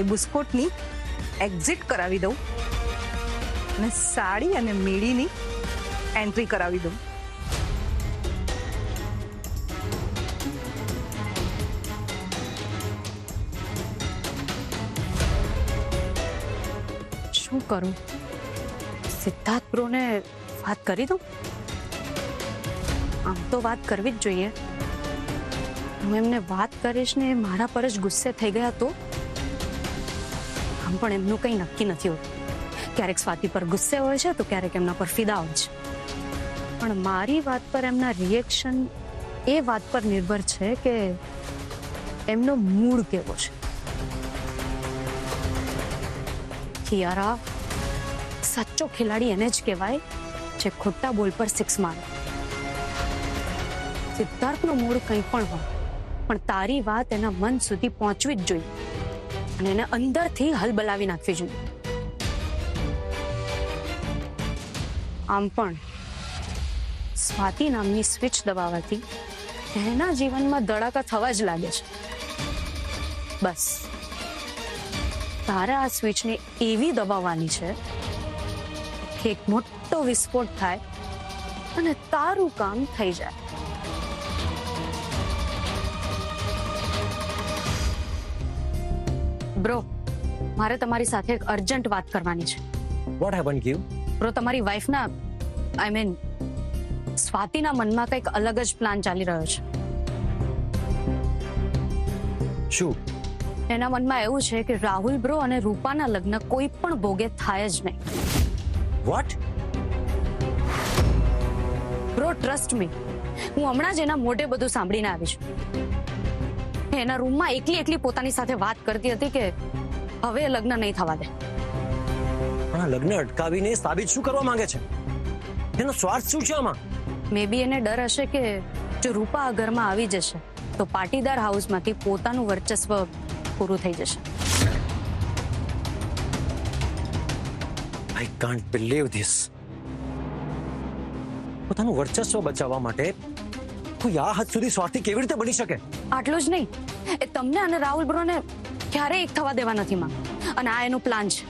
એ બુસ્કોટની exit કરાવી દઉં અને સાડી અને મેળીની એન્ટ્રી કરાવી દઉં. શું કરું? સિદ્ધાર્થ બ્રોને વાત કરી દઉં? આમ તો વાત કરવી જ જોઈએ. હું એમને વાત કરીશ ને એ મારા પર જ ગુસ્સે થઈ ગયા તો? આમ પણ એમનું કંઈ નક્કી નથી હોતું. ક્યારેક સ્વાતિ પર ગુસ્સે હોય છે તો ક્યારેક એમના પર ફિદા હોય છે. પણ મારી વાત પર એમના રિએક્શન એ વાત પર નિર્ભર છે કે એમનો મૂડ કેવો છે. કિયારા, સાચો ખેલાડી એને જ કહેવાય જે ખોટા બોલ પર સિક્સ મારે. સિદ્ધાર્થનો મૂડ કંઈ પણ હોય, પણ તારી વાત એના મન સુધી પહોંચવી જ જોઈએ અને એને અંદરથી હલબલાવી નાખવી જોઈએ. આમ પણ સ્વાતિ નામની સ્વિચ દબાવવાથી એના જીવનમાં ધડાકા થવા જ લાગે છે. બસ તારે આ સ્વિચને એવી દબાવવાની છે કે એક મોટો વિસ્ફોટ થાય અને તારું કામ થઈ જાય. બ્રો, મારે તમારી સાથે એક અર્જન્ટ વાત કરવાની છે. What happened, Q? બ્રો, તમારી વાઈફના આઈ મીન સ્વાતિના મનમાં કંઈક અલગ જ પ્લાન ચાલી રહ્યો છે. શું? એના મનમાં એવું છે કે રાહુલ બ્રો અને રૂપાના લગ્ન કોઈ પણ ભોગે થાય જ નહીં. What? બ્રો, ટ્રસ્ટ મી, હું હમણાં જ એના મોઢે બધું સાંભળીને આવી છું. એના રૂમમાં એકલી પોતાની સાથે વાત કરતી હતી કે હવે એ લગ્ન નહીં થવા દે. પણ આ લગ્ન અટકાવીને સાબિત શું કરવા માંગે છે? એનો સ્વાર્થ શું છે આમાં? મે બી એને ડર હશે કે જો રૂપા આ ઘરમાં આવી જશે તો પાટીદાર હાઉસમાંથી પોતાનું વર્ચસ્વ પૂરું થઈ જશે. I can't believe this. પોતાનું વર્ચસ્વ બચાવવા માટે કોઈ આ હદ સુધી સ્વાર્થી કેવી રીતે બની શકે? આટલું જ નહીં, એ તમને અને રાહુલ બ્રોને ક્યારેય એક થવા દેવા નથી માંગતો અને આ એનો પ્લાન છે.